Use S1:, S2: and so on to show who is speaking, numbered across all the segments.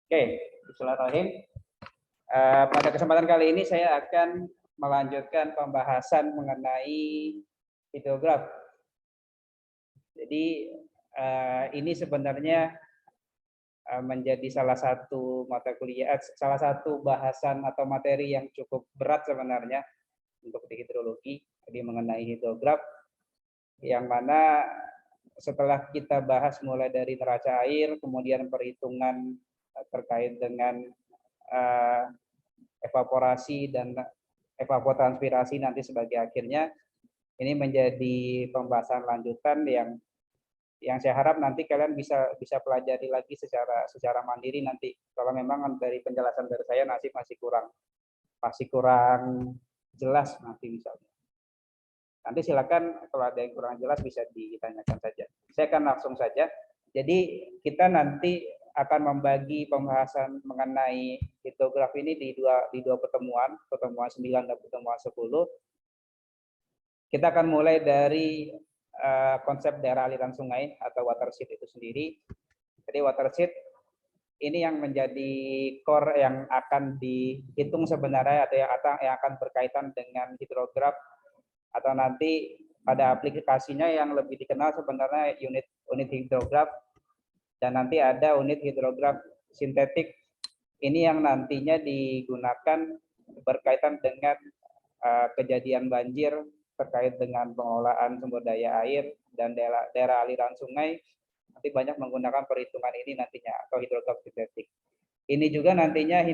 S1: Oke, bismillahirrahmanirrahim. Pada kesempatan kali ini saya akan melanjutkan pembahasan mengenai hidrograf. Jadi ini sebenarnya menjadi salah satu mata kuliah, salah satu bahasan atau materi yang cukup berat sebenarnya untuk di hidrologi, jadi mengenai hidrograf, yang mana setelah kita bahas mulai dari neraca air, kemudian perhitungan terkait dengan evaporasi dan evapotranspirasi nanti sebagai akhirnya, ini menjadi pembahasan lanjutan yang saya harap nanti kalian bisa pelajari lagi secara mandiri nanti. Kalau memang dari penjelasan dari saya masih kurang jelas nanti misalnya. Nanti silakan kalau ada yang kurang jelas bisa ditanyakan saja. Saya akan langsung saja. Jadi kita nanti akan membagi pembahasan mengenai hidrograf ini di dua pertemuan 9 dan pertemuan 10. Kita akan mulai dari konsep daerah aliran sungai atau watershed itu sendiri. Jadi watershed ini yang menjadi core yang akan dihitung sebenarnya atau yang akan berkaitan dengan hidrograf, atau nanti pada aplikasinya yang lebih dikenal sebenarnya unit hidrograf, dan nanti ada unit hidrograf sintetik. Ini yang nantinya digunakan berkaitan dengan kejadian banjir terkait dengan pengelolaan sumber daya air dan daerah aliran sungai. Nanti banyak menggunakan perhitungan ini nantinya, atau hidrograf sintetik. Ini juga nantinya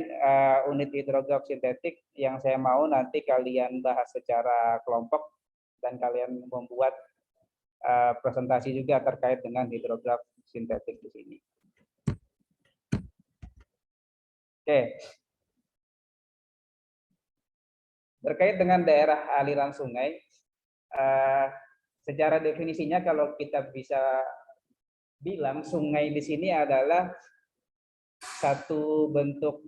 S1: unit hidrograf sintetik yang saya mau nanti kalian bahas secara kelompok dan kalian membuat presentasi juga terkait dengan hidrograf sintetik di sini. Oke. Terkait dengan daerah aliran sungai, secara definisinya kalau kita bisa bilang sungai di sini adalah satu bentuk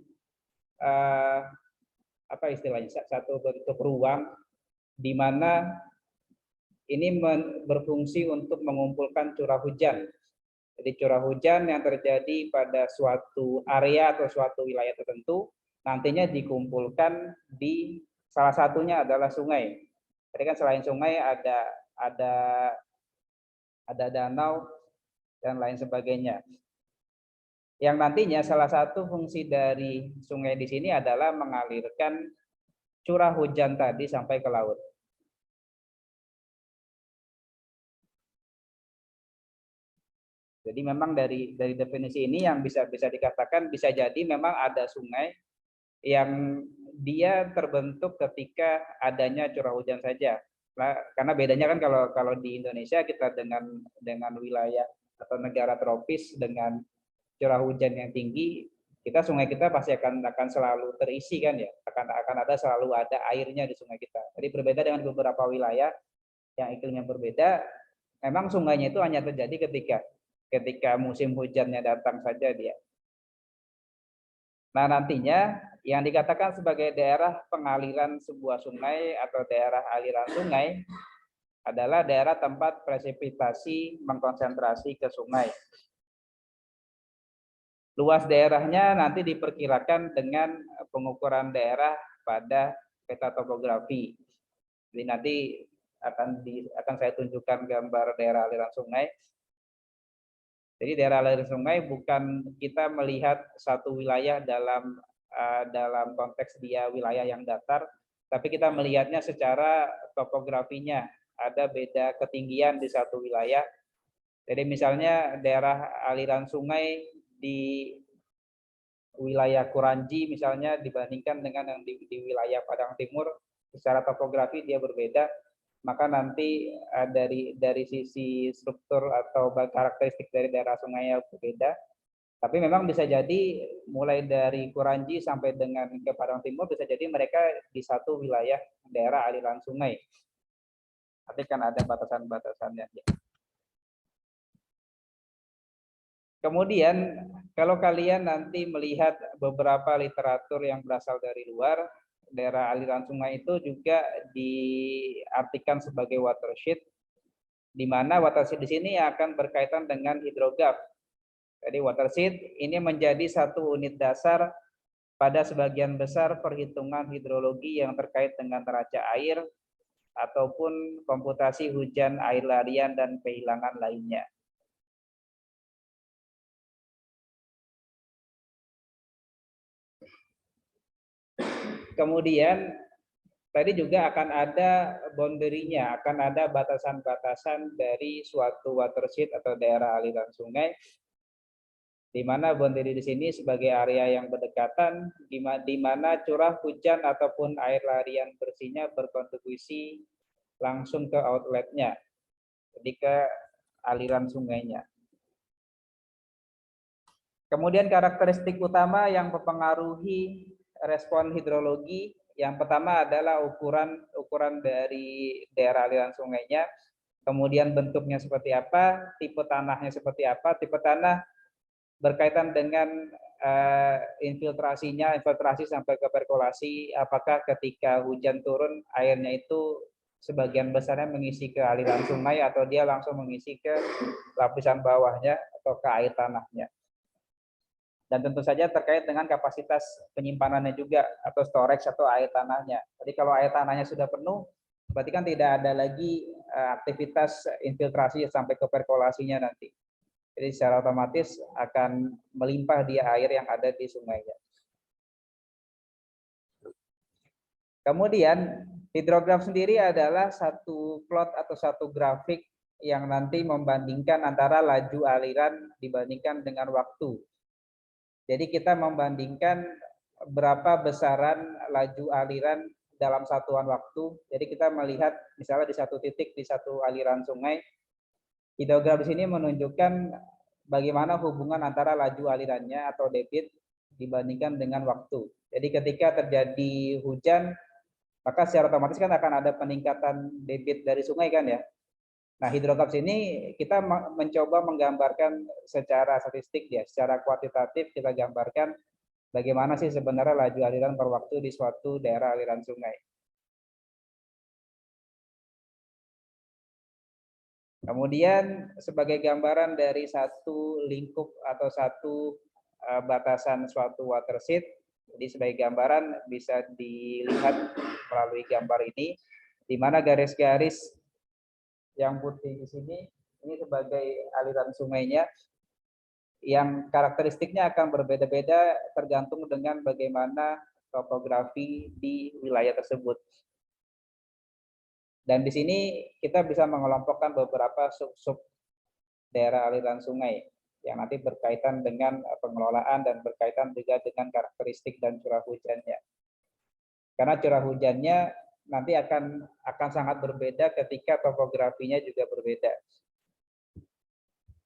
S1: apa istilahnya, satu bentuk ruang di mana ini berfungsi untuk mengumpulkan curah hujan. Jadi curah hujan yang terjadi pada suatu area atau suatu wilayah tertentu nantinya dikumpulkan di salah satunya adalah sungai. Jadi kan selain sungai ada danau dan lain sebagainya. Yang nantinya salah satu fungsi dari sungai di sini adalah mengalirkan curah hujan tadi sampai ke laut. Jadi memang dari definisi ini yang bisa dikatakan bisa jadi memang ada sungai yang dia terbentuk ketika adanya curah hujan saja. Nah, karena bedanya kan kalau di Indonesia kita dengan wilayah atau negara tropis dengan curah hujan yang tinggi, sungai kita pasti akan selalu terisi kan ya, akan selalu ada airnya di sungai kita. Jadi berbeda dengan beberapa wilayah yang iklimnya berbeda, memang sungainya itu hanya terjadi ketika musim hujannya datang saja dia. Nah, nantinya yang dikatakan sebagai daerah pengaliran sebuah sungai atau daerah aliran sungai adalah daerah tempat presipitasi mengkonsentrasi ke sungai. Luas daerahnya nanti diperkirakan dengan pengukuran daerah pada peta topografi. Jadi nanti akan saya tunjukkan gambar daerah aliran sungai. Jadi daerah aliran sungai bukan kita melihat satu wilayah dalam konteks dia wilayah yang datar, tapi kita melihatnya secara topografinya. Ada beda ketinggian di satu wilayah. Jadi misalnya daerah aliran sungai di wilayah Kuranji misalnya dibandingkan dengan yang di wilayah Padang Timur, secara topografi dia berbeda. Maka nanti dari sisi struktur atau karakteristik dari daerah sungai yang berbeda. Tapi memang bisa jadi mulai dari Kuranji sampai dengan ke Padang Timur bisa jadi mereka di satu wilayah daerah aliran sungai. Tapi kan ada batasan-batasannya. Kemudian kalau kalian nanti melihat beberapa literatur yang berasal dari luar, daerah aliran sungai itu juga diartikan sebagai watershed, di mana watershed di sini akan berkaitan dengan hidrograf. Jadi watershed ini menjadi satu unit dasar pada sebagian besar perhitungan hidrologi yang terkait dengan neraca air ataupun komputasi hujan, air larian, dan kehilangan lainnya. Kemudian tadi juga akan ada boundary-nya, akan ada batasan-batasan dari suatu watershed atau daerah aliran sungai, di mana boundary di sini sebagai area yang berdekatan, di mana curah hujan ataupun air larian bersihnya berkontribusi langsung ke outletnya, jadi ke aliran sungainya. Kemudian karakteristik utama yang mempengaruhi respon hidrologi, yang pertama adalah ukuran dari daerah aliran sungainya, kemudian bentuknya seperti apa, tipe tanahnya seperti apa. Tipe tanah berkaitan dengan infiltrasi sampai ke perkolasi, apakah ketika hujan turun airnya itu sebagian besarnya mengisi ke aliran sungai atau dia langsung mengisi ke lapisan bawahnya atau ke air tanahnya. Dan tentu saja terkait dengan kapasitas penyimpanannya juga, atau storage atau air tanahnya. Jadi kalau air tanahnya sudah penuh, berarti kan tidak ada lagi aktivitas infiltrasi sampai ke perkolasinya nanti. Jadi secara otomatis akan melimpah dia air yang ada di sungainya. Kemudian hidrograf sendiri adalah satu plot atau satu grafik yang nanti membandingkan antara laju aliran dibandingkan dengan waktu. Jadi kita membandingkan berapa besaran laju aliran dalam satuan waktu. Jadi kita melihat misalnya di satu titik di satu aliran sungai, hidrograf di sini menunjukkan bagaimana hubungan antara laju alirannya atau debit dibandingkan dengan waktu. Jadi ketika terjadi hujan, maka secara otomatis kan akan ada peningkatan debit dari sungai kan ya. Nah, hidrograf ini kita mencoba menggambarkan secara statistik ya, secara kuantitatif kita gambarkan bagaimana sih sebenarnya laju aliran per waktu di suatu daerah aliran sungai. Kemudian sebagai gambaran dari satu lingkup atau satu batasan suatu watershed, jadi sebagai gambaran bisa dilihat melalui gambar ini, di mana garis-garis yang putih di sini ini sebagai aliran sungainya, yang karakteristiknya akan berbeda-beda tergantung dengan bagaimana topografi di wilayah tersebut. Dan di sini kita bisa mengelompokkan beberapa sub-sub daerah aliran sungai yang nanti berkaitan dengan pengelolaan dan berkaitan juga dengan karakteristik dan curah hujannya. Karena curah hujannya nanti akan sangat berbeda ketika topografinya juga berbeda.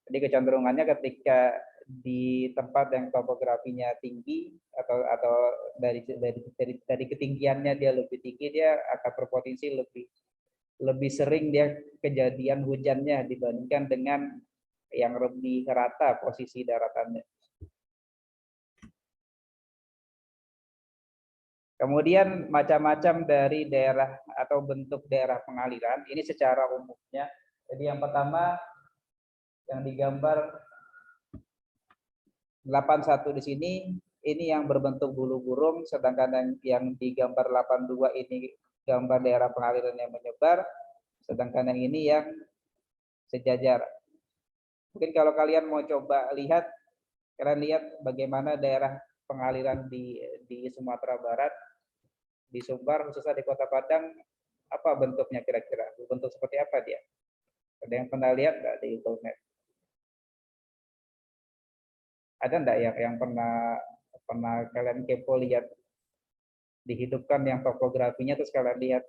S1: Jadi kecenderungannya ketika di tempat yang topografinya tinggi atau dari ketinggiannya dia lebih tinggi, dia akan berpotensi lebih sering dia kejadian hujannya dibandingkan dengan yang lebih rata posisi daratannya. Kemudian macam-macam dari daerah atau bentuk daerah pengaliran ini secara umumnya. Jadi yang pertama yang digambar 81 di sini, ini yang berbentuk bulu burung, sedangkan yang digambar 82 ini gambar daerah pengaliran yang menyebar, sedangkan yang ini yang sejajar. Mungkin kalau kalian mau coba lihat, kalian lihat bagaimana daerah pengaliran di Sumatera Barat, di Sumbar, khususnya di Kota Padang, apa bentuknya kira-kira? Bentuk seperti apa dia? Ada yang pernah lihat nggak di Google Maps? Ada enggak yang pernah kalian kepo lihat, dihidupkan yang topografinya terus kalian lihat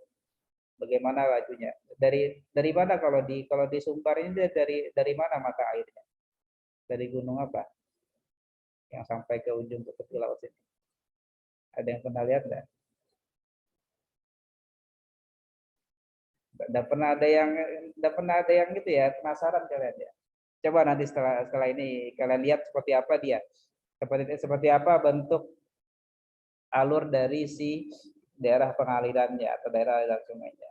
S1: bagaimana lajunya? Dari mana kalau di Sumbar ini dari mana mata airnya? Dari gunung apa? Yang sampai ke ujung ke tepi laut sini. Ada yang pernah lihat enggak? Enggak pernah ada yang gitu ya, penasaran kalian ya. Coba nanti setelah ini kalian lihat seperti apa dia. Seperti apa bentuk alur dari si daerah pengalirannya atau daerah aliran sungainya.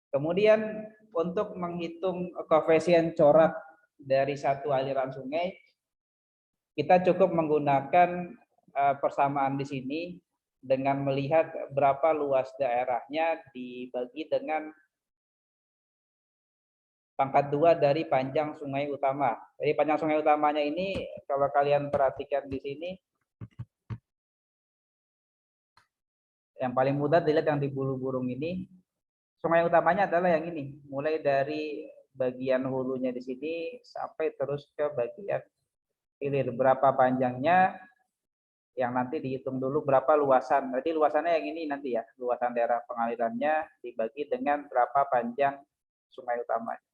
S1: Kemudian untuk menghitung koefisien corak dari satu aliran sungai, kita cukup menggunakan persamaan di sini dengan melihat berapa luas daerahnya dibagi dengan pangkat 2 dari panjang sungai utama. Jadi panjang sungai utamanya ini kalau kalian perhatikan di sini, yang paling mudah dilihat yang di bulu burung ini, sungai utamanya adalah yang ini, mulai dari bagian hulunya di sini sampai terus ke bagian hilir. Berapa panjangnya, yang nanti dihitung dulu berapa luasan. Jadi luasannya yang ini nanti ya, luasan daerah pengalirannya dibagi dengan berapa panjang sungai utamanya.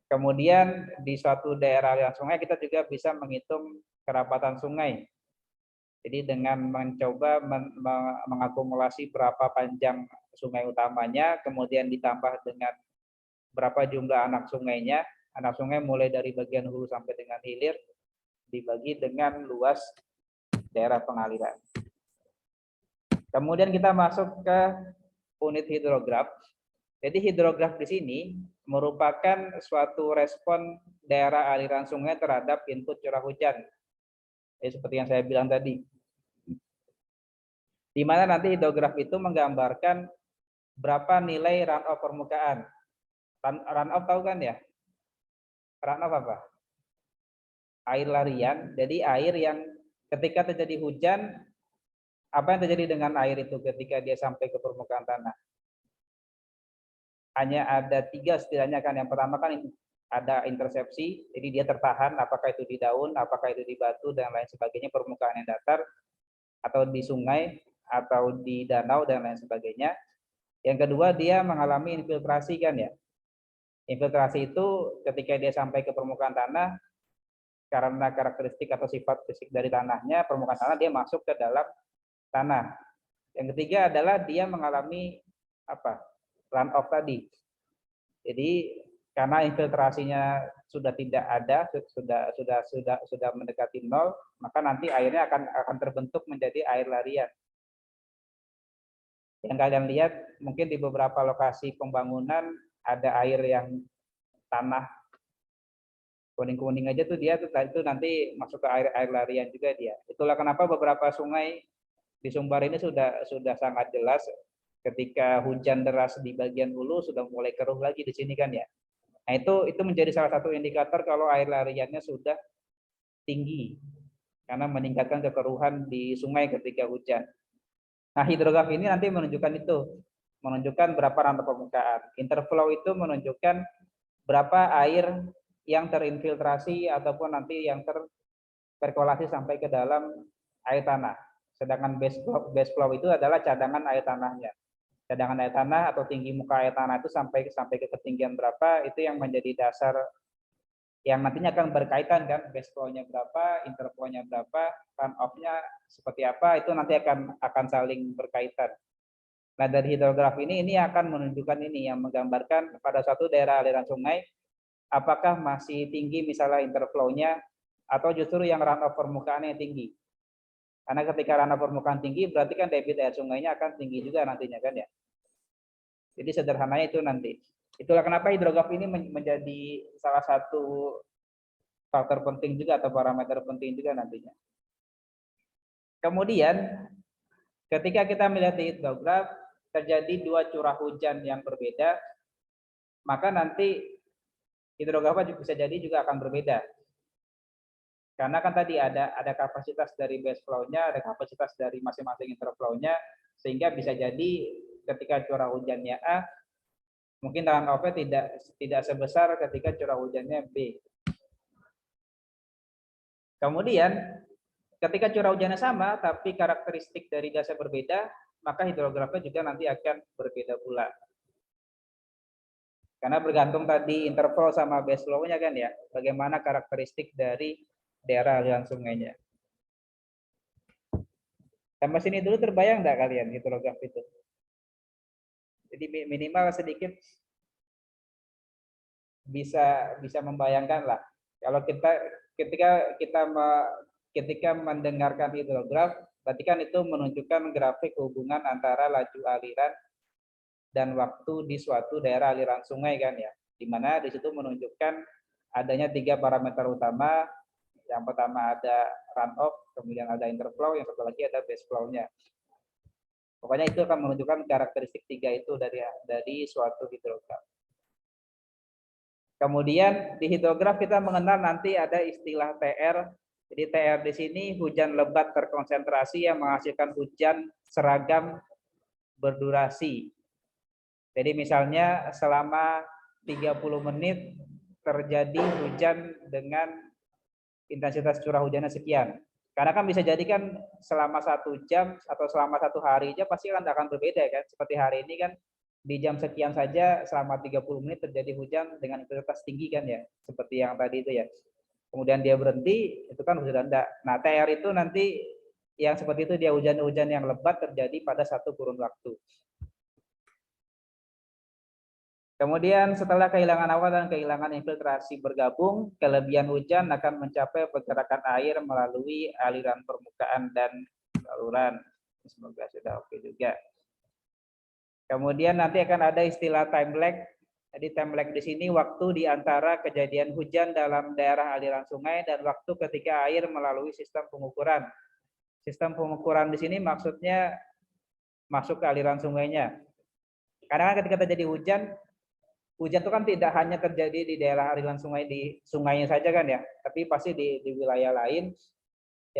S1: Kemudian di suatu daerah aliran sungai kita juga bisa menghitung kerapatan sungai. Jadi dengan mencoba mengakumulasi berapa panjang sungai utamanya, kemudian ditambah dengan berapa jumlah anak sungainya. Anak sungai mulai dari bagian hulu sampai dengan hilir, dibagi dengan luas daerah pengaliran. Kemudian kita masuk ke unit hidrograf. Jadi hidrograf di sini merupakan suatu respon daerah aliran sungai terhadap input curah hujan. Seperti yang saya bilang tadi. Di mana nanti hidrograf itu menggambarkan berapa nilai runoff permukaan. Runoff tahu kan ya? Runoff apa? Air larian. Jadi air yang ketika terjadi hujan, apa yang terjadi dengan air itu ketika dia sampai ke permukaan tanah? Hanya ada 3 setidaknya kan. Yang pertama kan ada intersepsi, jadi dia tertahan, apakah itu di daun, apakah itu di batu, dan lain sebagainya, permukaan yang datar, atau di sungai, atau di danau, dan lain sebagainya. Yang kedua, dia mengalami infiltrasi kan ya. Infiltrasi itu ketika dia sampai ke permukaan tanah, karena karakteristik atau sifat fisik dari tanahnya, permukaan tanah dia masuk ke dalam tanah. Yang ketiga adalah dia mengalami runoff tadi. Jadi karena infiltrasinya sudah tidak ada, sudah mendekati nol, maka nanti airnya akan terbentuk menjadi air larian. Yang kalian lihat mungkin di beberapa lokasi pembangunan ada air yang tanah kuning-kuning aja tuh dia itu nanti masuk ke air larian juga dia. Itulah kenapa beberapa sungai di Sumbar ini sudah sangat jelas ketika hujan deras di bagian hulu sudah mulai keruh lagi di sini kan ya. Nah, itu menjadi salah satu indikator kalau air lariannya sudah tinggi karena meningkatkan kekeruhan di sungai ketika hujan. Nah, hidrograf ini nanti menunjukkan berapa runoff permukaan. Interflow itu menunjukkan berapa air yang terinfiltrasi ataupun nanti yang terperkolasi sampai ke dalam air tanah. Sedangkan base flow itu adalah cadangan air tanahnya. Cadangan air tanah atau tinggi muka air tanah itu sampai ke ketinggian berapa, itu yang menjadi dasar yang nantinya akan berkaitan kan, base flow-nya berapa, interflow-nya berapa, runoff-nya seperti apa, itu nanti akan saling berkaitan. Nah, dari hidrograf ini akan menunjukkan yang menggambarkan pada suatu daerah aliran sungai apakah masih tinggi misalnya interflow-nya atau justru yang runoff permukaannya tinggi. Karena ketika runoff permukaan tinggi berarti kan debit air sungainya akan tinggi juga nantinya kan ya. Jadi sederhananya itu nanti. Itulah kenapa hidrograf ini menjadi salah satu faktor penting juga atau parameter penting juga nantinya. Kemudian ketika kita melihat di hidrograf terjadi 2 curah hujan yang berbeda, maka nanti hidrografnya bisa jadi juga akan berbeda. Karena kan tadi ada kapasitas dari base flow-nya, ada kapasitas dari masing-masing interflow-nya, sehingga bisa jadi ketika curah hujannya A, mungkin runoff-nya tidak sebesar ketika curah hujannya B. Kemudian ketika curah hujannya sama, tapi karakteristik dari gasnya berbeda, maka hidrografnya juga nanti akan berbeda pula. Karena bergantung tadi interval sama base flow-nya kan ya, bagaimana karakteristik dari daerah aliran sungainya. Sampai sini dulu terbayang enggak kalian hidrograf itu? Jadi minimal sedikit bisa membayangkan lah. Kalau ketika mendengarkan hidrograf, berarti kan itu menunjukkan grafik hubungan antara laju aliran dan waktu di suatu daerah aliran sungai kan ya. Di mana di situ menunjukkan adanya 3 parameter utama. Yang pertama ada runoff, kemudian ada interflow, yang satu lagi ada base flow-nya. Pokoknya itu akan menunjukkan karakteristik 3 itu dari suatu hidrograf. Kemudian di hidrograf kita mengenal nanti ada istilah TR. Jadi TR di sini hujan lebat terkonsentrasi yang menghasilkan hujan seragam berdurasi. Jadi misalnya selama 30 menit terjadi hujan dengan intensitas curah hujannya sekian. Karena kan bisa jadi kan selama 1 jam atau selama 1 hari aja pasti kan akan berbeda kan. Seperti hari ini kan di jam sekian saja selama 30 menit terjadi hujan dengan intensitas tinggi kan ya. Seperti yang tadi itu ya. Kemudian dia berhenti, itu kan hujan rendah. Nah TR itu nanti yang seperti itu dia hujan-hujan yang lebat terjadi pada 1 kurun waktu. Kemudian setelah kehilangan awan dan kehilangan infiltrasi bergabung, kelebihan hujan akan mencapai pergerakan air melalui aliran permukaan dan saluran. Semoga sudah oke juga. Kemudian nanti akan ada istilah time lag. Jadi time lag di sini waktu di antara kejadian hujan dalam daerah aliran sungai dan waktu ketika air melalui sistem pengukuran. Sistem pengukuran di sini maksudnya masuk ke aliran sungainya. Karena ketika terjadi hujan itu kan tidak hanya terjadi di daerah aliran sungai di sungainya saja kan ya, tapi pasti di wilayah lain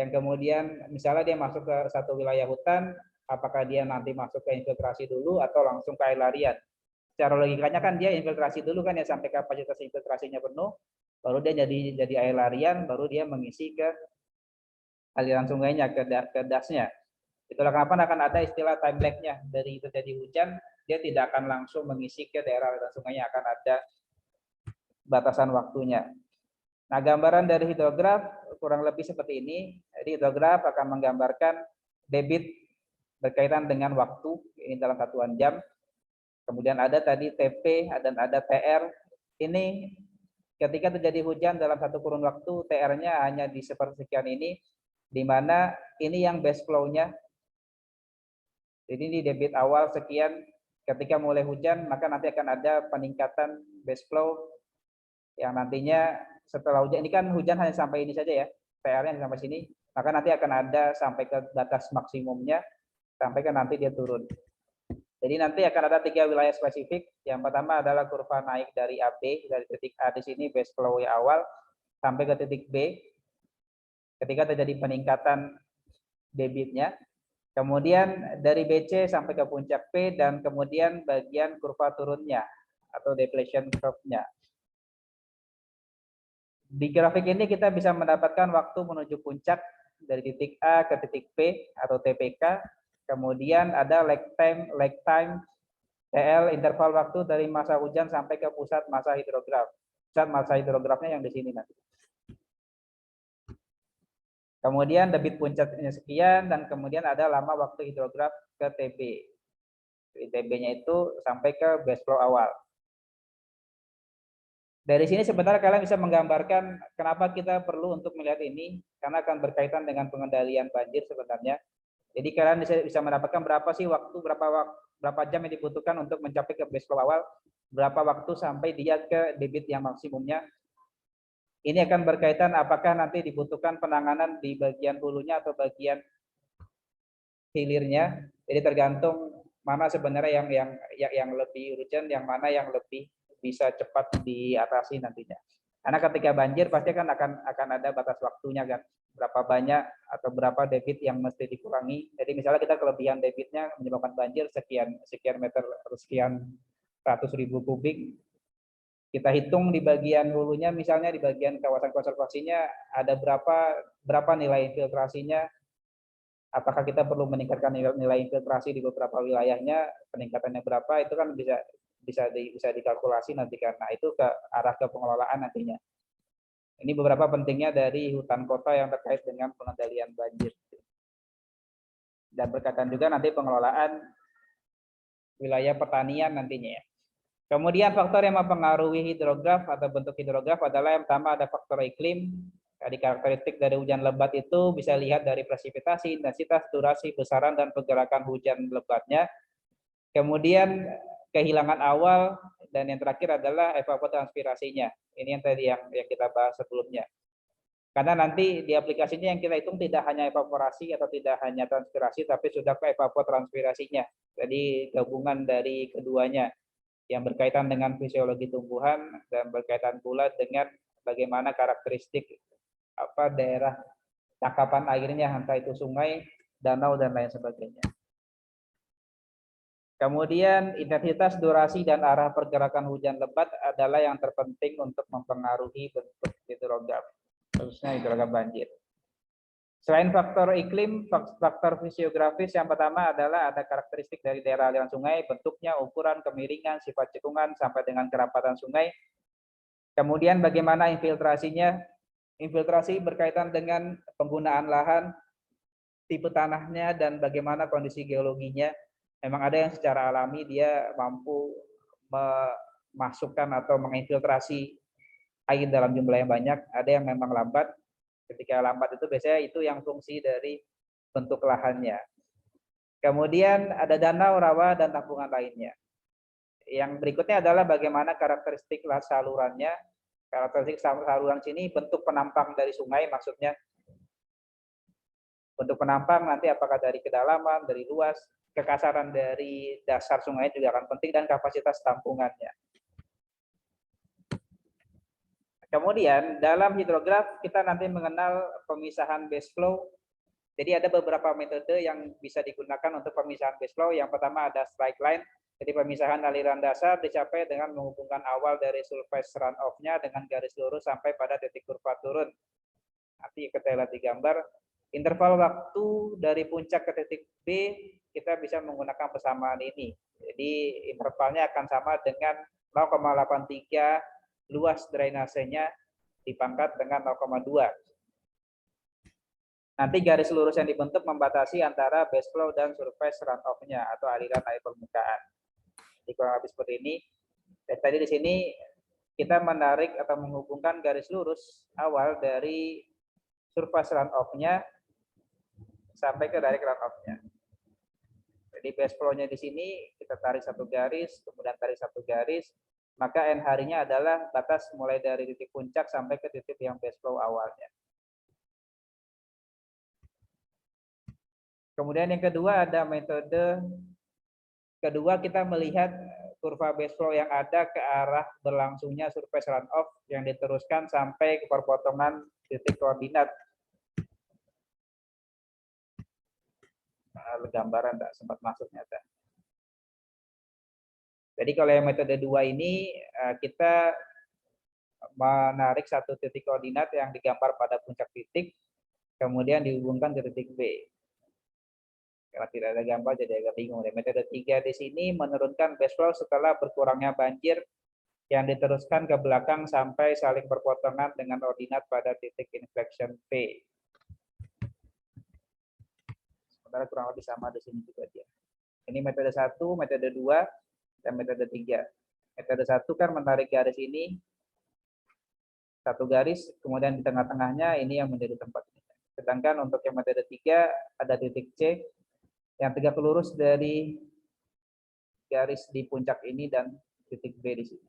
S1: yang kemudian misalnya dia masuk ke satu wilayah hutan, apakah dia nanti masuk ke infiltrasi dulu atau langsung ke air larian. Secara logikanya kan dia infiltrasi dulu kan ya sampai kapasitas infiltrasinya penuh, baru dia jadi air larian, baru dia mengisi ke aliran sungainya, ke dasnya. Itulah kenapa akan ada istilah time lag-nya. Dari terjadi hujan, dia tidak akan langsung mengisi ke daerah aliran sungainya, akan ada batasan waktunya. Nah, gambaran dari hidrograf kurang lebih seperti ini. Jadi hidrograf akan menggambarkan debit berkaitan dengan waktu, ini dalam satuan jam. Kemudian ada tadi TP dan ada TR. Ini ketika terjadi hujan dalam 1 kurun waktu, TR-nya hanya di sepersekian ini, di mana ini yang base flow-nya. Jadi ini debit awal sekian, ketika mulai hujan maka nanti akan ada peningkatan base flow yang nantinya setelah hujan, ini kan hujan hanya sampai ini saja ya, PR-nya sampai sini, maka nanti akan ada sampai ke batas maksimumnya, sampai ke nanti dia turun. Jadi nanti akan ada 3 wilayah spesifik. Yang pertama adalah kurva naik dari AB, dari titik A di sini base flow yang awal, sampai ke titik B, ketika terjadi peningkatan debitnya. Kemudian dari BC sampai ke puncak P dan kemudian bagian kurva turunnya atau deflation curve-nya. Di grafik ini kita bisa mendapatkan waktu menuju puncak dari titik A ke titik P atau TPK. Kemudian ada lag time TL interval waktu dari masa hujan sampai ke pusat masa hidrograf. Pusat masa hidrografnya yang di sini nanti. Kemudian debit puncaknya sekian, dan kemudian ada lama waktu hidrograf ke TB. TB-nya itu sampai ke base flow awal. Dari sini sebenarnya kalian bisa menggambarkan kenapa kita perlu untuk melihat ini, karena akan berkaitan dengan pengendalian banjir sebenarnya. Jadi kalian bisa mendapatkan berapa sih waktu, berapa jam yang dibutuhkan untuk mencapai ke base flow awal, berapa waktu sampai dia ke debit yang maksimumnya. Ini akan berkaitan apakah nanti dibutuhkan penanganan di bagian hulunya atau bagian hilirnya. Jadi tergantung mana sebenarnya yang lebih urgent, yang mana yang lebih bisa cepat diatasi nantinya. Karena ketika banjir pasti kan akan ada batas waktunya kan. Berapa banyak atau berapa debit yang mesti dikurangi. Jadi misalnya kita kelebihan debitnya menyebabkan banjir sekian meter atau sekian ratus ribu kubik. Kita hitung di bagian hulunya, misalnya di bagian kawasan konservasinya ada berapa nilai infiltrasinya, apakah kita perlu meningkatkan nilai infiltrasi di beberapa wilayahnya, peningkatannya berapa, itu kan bisa dikalkulasi nanti, karena itu ke arah ke pengelolaan nantinya. Ini beberapa pentingnya dari hutan kota yang terkait dengan pengendalian banjir. Dan berkaitan juga nanti pengelolaan wilayah pertanian nantinya ya. Kemudian faktor yang mempengaruhi hidrograf atau bentuk hidrograf adalah yang pertama ada faktor iklim. Jadi karakteristik dari hujan lebat itu bisa lihat dari presipitasi, intensitas, durasi, besaran, dan pergerakan hujan lebatnya. Kemudian kehilangan awal, dan yang terakhir adalah evapotranspirasinya. Ini yang tadi yang kita bahas sebelumnya. Karena nanti di aplikasinya yang kita hitung tidak hanya evaporasi atau tidak hanya transpirasi, tapi sudah ke evapotranspirasinya. Jadi gabungan dari keduanya yang berkaitan dengan fisiologi tumbuhan dan berkaitan pula dengan bagaimana karakteristik daerah tangkapan airnya, entah itu sungai, danau, dan lain sebagainya. Kemudian intensitas, durasi, dan arah pergerakan hujan lebat adalah yang terpenting untuk mempengaruhi bentuk hidrograf, khususnya hidrograf banjir. Selain faktor iklim, faktor fisiografis yang pertama adalah ada karakteristik dari daerah aliran sungai, bentuknya, ukuran, kemiringan, sifat cekungan, sampai dengan kerapatan sungai. Kemudian bagaimana infiltrasinya? Infiltrasi berkaitan dengan penggunaan lahan, tipe tanahnya, dan bagaimana kondisi geologinya. Memang ada yang secara alami dia mampu memasukkan atau menginfiltrasi air dalam jumlah yang banyak, ada yang memang lambat. Ketika lambat itu biasanya itu yang fungsi dari bentuk lahannya. Kemudian ada danau, rawa, dan tampungan lainnya. Yang berikutnya adalah bagaimana karakteristik salurannya. Karakteristik saluran sini bentuk penampang dari sungai, maksudnya bentuk penampang nanti apakah dari kedalaman, dari luas, kekasaran dari dasar sungai juga akan penting, dan kapasitas tampungannya. Kemudian dalam hidrograf kita nanti mengenal pemisahan base flow. Jadi ada beberapa metode yang bisa digunakan untuk pemisahan base flow. Yang pertama ada strike line. Jadi pemisahan aliran dasar dicapai dengan menghubungkan awal dari surface runoff-nya dengan garis lurus sampai pada titik kurva turun. Nanti kita lihat di gambar. Interval waktu dari puncak ke titik B kita bisa menggunakan persamaan ini. Jadi intervalnya akan sama dengan 0,83 luas drainasenya dipangkat dengan 0,2. Nanti garis lurus yang dibentuk membatasi antara base flow dan surface runoff-nya atau aliran air permukaan. Jadi kurang lebih seperti ini. Dan tadi di sini kita menarik atau menghubungkan garis lurus awal dari surface runoff-nya sampai ke direct runoff-nya. Jadi base flow-nya di sini kita tarik satu garis, kemudian tarik satu garis, maka N harinya adalah batas mulai dari titik puncak sampai ke titik yang base flow awalnya. Kemudian yang kedua ada metode kedua, kita melihat kurva base flow yang ada ke arah berlangsungnya surface runoff yang diteruskan sampai ke perpotongan titik koordinat. Gambaran tidak sempat masuk nyata. Jadi kalau yang metode 2 ini kita menarik satu titik koordinat yang digambar pada puncak titik, kemudian dihubungkan ke titik B. Karena tidak ada gambar jadi agak bingung. Metode 3 di sini menurunkan base flow setelah berkurangnya banjir yang diteruskan ke belakang sampai saling berpotongan dengan ordinat pada titik inflection P. Sementara kurang lebih sama di sini juga dia. Ini metode 1, metode 2, dan metode 3. Metode 1 kan menarik garis ini, satu garis, kemudian di tengah-tengahnya ini yang menjadi tempat. Sedangkan untuk yang metode 3 ada titik C yang tegak lurus dari garis di puncak ini dan titik B di sini.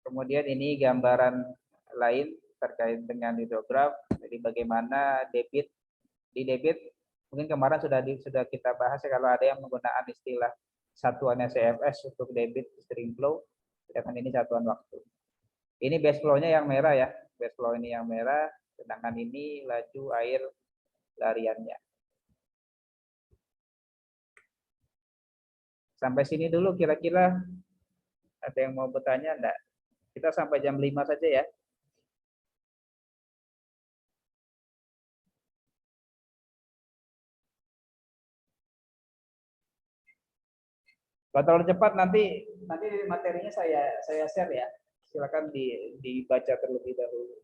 S1: Kemudian ini gambaran lain terkait dengan hidrograf. Jadi bagaimana debit di debit mungkin kemarin sudah kita bahas ya, kalau ada yang menggunakan istilah satuannya CFS untuk debit stream flow, sedangkan ini satuan waktu. Ini base flow-nya yang merah ya, base flow ini yang merah, sedangkan ini laju air lariannya. Sampai sini dulu kira-kira ada yang mau bertanya enggak? Kita sampai jam 5 saja ya. Kalau terlalu cepat nanti materinya saya share ya. Silakan dibaca terlebih dahulu.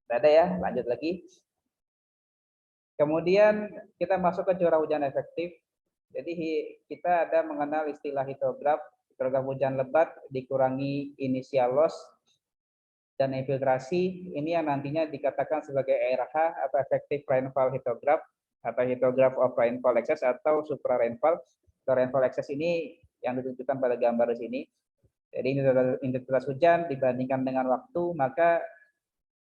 S1: Tidak ada ya, lanjut lagi. Kemudian kita masuk ke curah hujan efektif. Jadi kita ada mengenal istilah hitograf hujan lebat dikurangi initial loss dan infiltrasi, ini yang nantinya dikatakan sebagai ERH atau effective rainfall hitograph atau hitograph of rainfall excess atau supra rainfall. Rainfall excess ini yang ditunjukkan pada gambar di sini. Jadi intensitas hujan dibandingkan dengan waktu, maka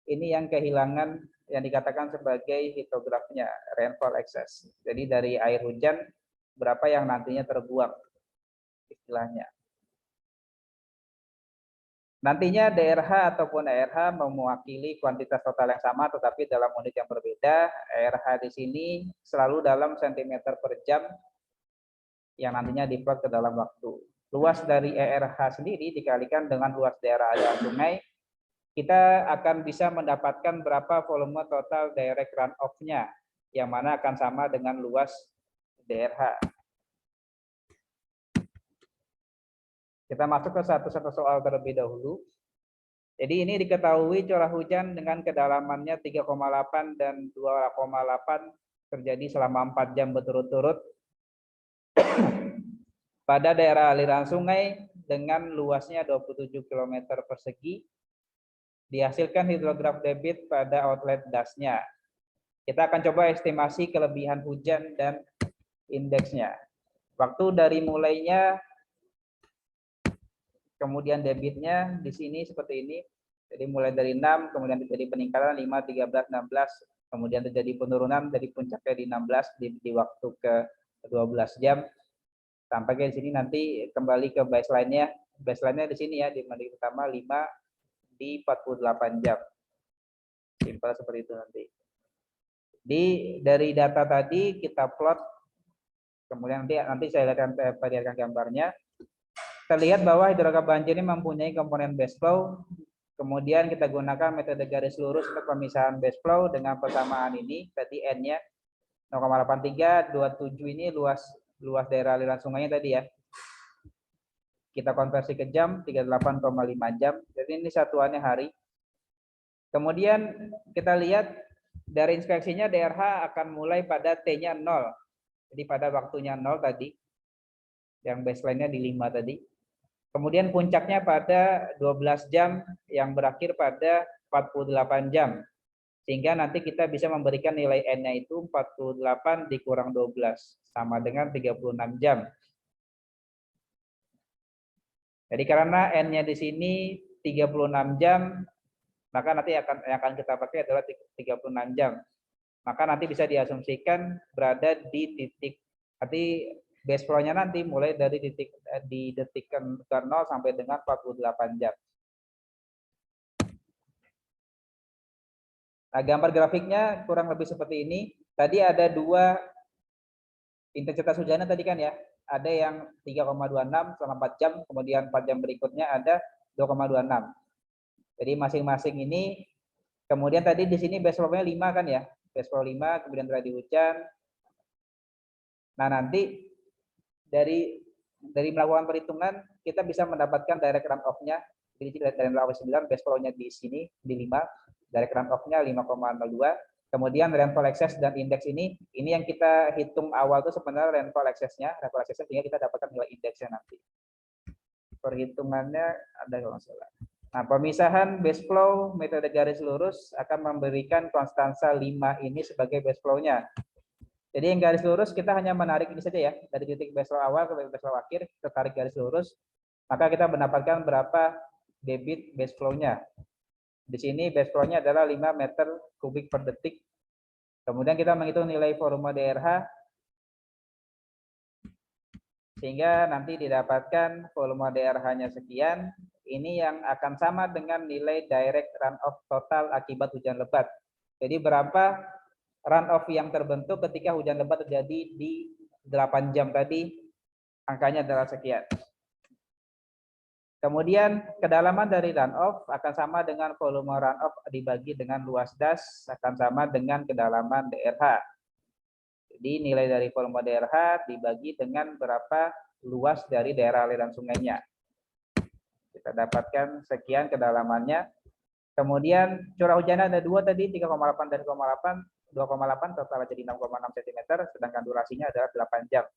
S1: ini yang kehilangan yang dikatakan sebagai hitografnya rainfall excess. Jadi dari air hujan berapa yang nantinya terbuang istilahnya. Nantinya DRH ataupun ERH mewakili kuantitas total yang sama tetapi dalam unit yang berbeda. ERH di sini selalu dalam sentimeter per jam yang nantinya diplot ke dalam waktu. Luas dari ERH sendiri dikalikan dengan luas daerah aliran sungai, kita akan bisa mendapatkan berapa volume total direct runoff-nya, yang mana akan sama dengan luas DRH. Kita masuk ke satu-satu soal terlebih dahulu. Jadi ini diketahui curah hujan dengan kedalamannya 3,8 dan 2,8 terjadi selama 4 jam berturut-turut pada daerah aliran sungai dengan luasnya 27 km persegi. Dihasilkan hidrograf debit pada outlet dasnya. Kita akan coba estimasi kelebihan hujan dan indeksnya. Waktu dari mulainya, kemudian debitnya di sini seperti ini. Jadi mulai dari 6, kemudian terjadi peningkatan 5, 13, 16, kemudian terjadi penurunan dari puncaknya di 16 di waktu ke 12 jam. Sampai ke sini nanti kembali ke baseline-nya. Baseline-nya di sini ya, di menit pertama 5 di 48 jam. Simpel seperti itu nanti. Dari data tadi kita plot, kemudian nanti saya perlihatkan gambarnya. Terlihat bahwa hidrograf banjir ini mempunyai komponen base flow. Kemudian kita gunakan metode garis lurus untuk pemisahan base flow dengan persamaan ini. Tadi N-nya 0,83, 27 ini luas daerah aliran sungainya tadi ya. Kita konversi ke jam, 38,5 jam. Jadi ini satuannya hari. Kemudian kita lihat dari inspeksinya DRH akan mulai pada T-nya 0. Jadi pada waktunya 0 tadi. Yang baseline-nya di 5 tadi. Kemudian puncaknya pada 12 jam yang berakhir pada 48 jam. Sehingga nanti kita bisa memberikan nilai N-nya itu 48 dikurang 12. Sama dengan 36 jam. Jadi karena N-nya di sini 36 jam, maka nanti yang akan kita pakai adalah 36 jam. Maka nanti bisa diasumsikan berada di titik, nanti base flow-nya nanti mulai dari titik di detik ke 0 sampai dengan 48 jam. Nah, gambar grafiknya kurang lebih seperti ini. Tadi ada dua intensitas hujannya tadi kan ya. Ada yang 3,26 selama 4 jam, kemudian 4 jam berikutnya ada 2,26. Jadi masing-masing ini, kemudian tadi di sini base flow-nya 5 kan ya. Base flow 5, kemudian terjadi hujan. Nah, nanti dari melakukan perhitungan kita bisa mendapatkan direct runoff-nya. Jadi dari 9 base flow-nya di sini di 5, direct runoff-nya 5,02. Kemudian rainfall excess dan indeks ini yang kita hitung awal itu sebenarnya rainfall excess-nya sehingga kita dapatkan nilai indeksnya nanti. Perhitungannya ada kalau nggak salah. Nah, pemisahan base flow metode garis lurus akan memberikan konstansa 5 ini sebagai base flow-nya. Jadi yang garis lurus kita hanya menarik ini saja ya, dari titik base flow awal ke base flow akhir, kita tarik garis lurus, maka kita mendapatkan berapa debit base flow-nya. Di sini base flow-nya adalah 5 meter kubik per detik. Kemudian kita menghitung nilai volume DRH, sehingga nanti didapatkan volume DRH-nya sekian. Ini yang akan sama dengan nilai direct runoff total akibat hujan lebat. Jadi berapa runoff yang terbentuk ketika hujan lebat terjadi di 8 jam tadi, angkanya adalah sekian. Kemudian kedalaman dari runoff akan sama dengan volume runoff dibagi dengan luas das akan sama dengan kedalaman DRH. Jadi nilai dari volume DRH dibagi dengan berapa luas dari daerah aliran sungainya. Kita dapatkan sekian kedalamannya. Kemudian curah hujan ada 2 tadi, 3,8 dan 2,8 total jadi 6,6 cm, sedangkan durasinya adalah 8 jam.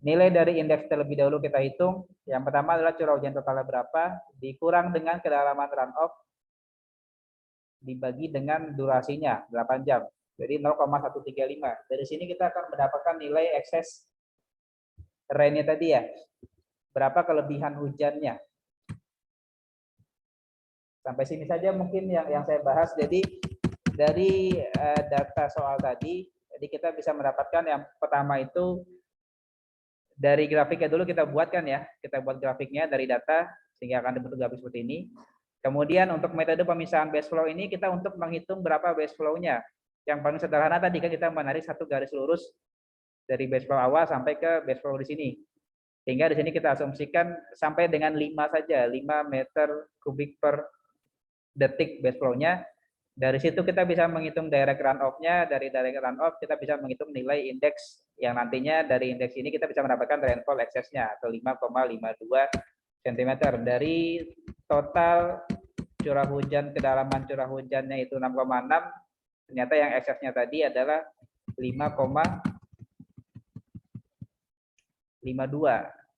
S1: Nilai dari indeks terlebih dahulu kita hitung. Yang pertama adalah curah hujan totalnya berapa, dikurang dengan kedalaman runoff, dibagi dengan durasinya 8 jam. Jadi 0,135. Dari sini kita akan mendapatkan nilai ekses rain-nya tadi ya. Berapa kelebihan hujannya. Sampai sini saja mungkin yang saya bahas. Jadi dari data soal tadi, jadi kita bisa mendapatkan yang pertama itu dari grafiknya dulu kita buatkan ya. Kita buat grafiknya dari data sehingga akan dibentuk grafik seperti ini. Kemudian untuk metode pemisahan base flow ini kita untuk menghitung berapa base flow-nya. Yang paling sederhana tadi kan kita menarik satu garis lurus dari base flow awal sampai ke base flow di sini. Sehingga di sini kita asumsikan sampai dengan 5 saja, 5 meter kubik per detik base flow-nya. Dari situ kita bisa menghitung direct runoff-nya, dari direct runoff kita bisa menghitung nilai indeks yang nantinya dari indeks ini kita bisa mendapatkan rainfall excess-nya atau 5,52 cm. Dari total curah hujan, kedalaman curah hujannya itu 6,6, ternyata yang excess-nya tadi adalah 5,52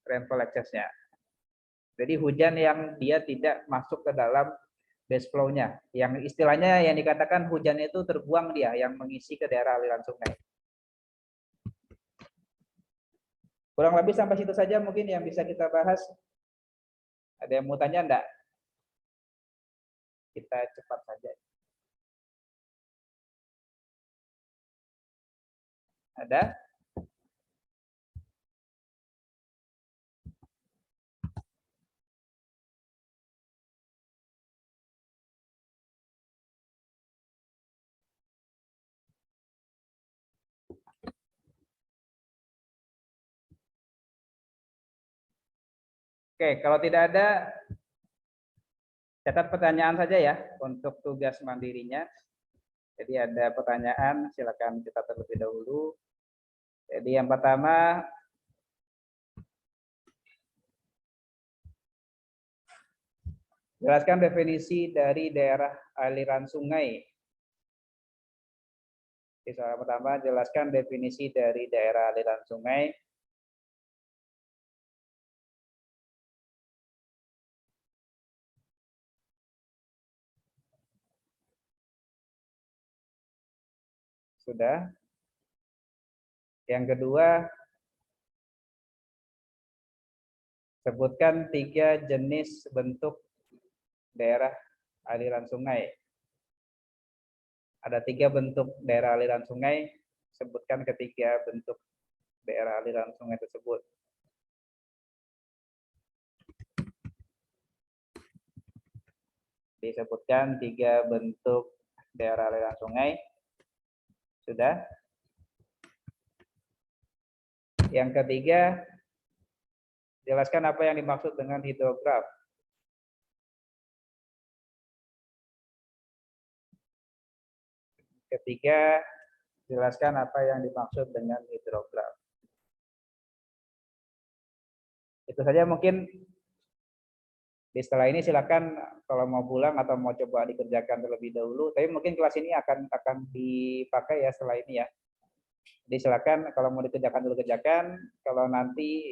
S1: rainfall excess-nya. Jadi hujan yang dia tidak masuk ke dalam base flow-nya. Yang istilahnya yang dikatakan hujan itu terbuang dia, yang mengisi ke daerah aliran sungai. Kurang lebih sampai situ saja mungkin yang bisa kita bahas. Ada yang mau tanya enggak? Kita cepat saja. Ada? Oke, kalau tidak ada, catat pertanyaan saja ya untuk tugas mandirinya. Jadi ada pertanyaan, silakan kita terlebih dahulu. Jadi yang pertama, jelaskan definisi dari daerah aliran sungai. Soal pertama, jelaskan definisi dari daerah aliran sungai. Sudah. Yang kedua, sebutkan 3 jenis bentuk daerah aliran sungai. Ada 3 bentuk daerah aliran sungai, sebutkan ketiga bentuk daerah aliran sungai tersebut. Disebutkan 3 bentuk daerah aliran sungai. Sudah. Yang ketiga, jelaskan apa yang dimaksud dengan hidrograf. Ketiga, jelaskan apa yang dimaksud dengan hidrograf. Itu saja mungkin. Setelah ini silakan kalau mau pulang atau mau coba dikerjakan terlebih dahulu. Tapi mungkin kelas ini akan dipakai ya setelah ini ya. Jadi silakan kalau mau dikerjakan dulu kerjakan. Kalau nanti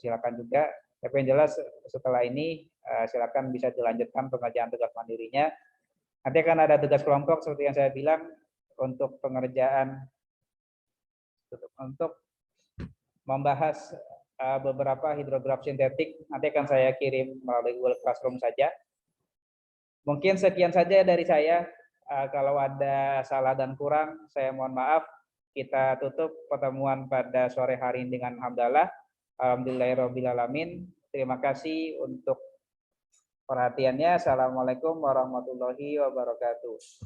S1: silakan juga. Tapi yang jelas setelah ini silakan bisa dilanjutkan pengerjaan tugas mandirinya. Nanti akan ada tugas kelompok seperti yang saya bilang untuk pengerjaan untuk membahas beberapa hidrograf sintetik. Nanti akan saya kirim melalui Google Classroom saja. Mungkin sekian saja dari saya. Kalau ada salah dan kurang, saya mohon maaf. Kita tutup pertemuan pada sore hari ini dengan hamdalah. Alhamdulillahirrahmanirrahim. Terima kasih untuk perhatiannya. Assalamualaikum warahmatullahi wabarakatuh.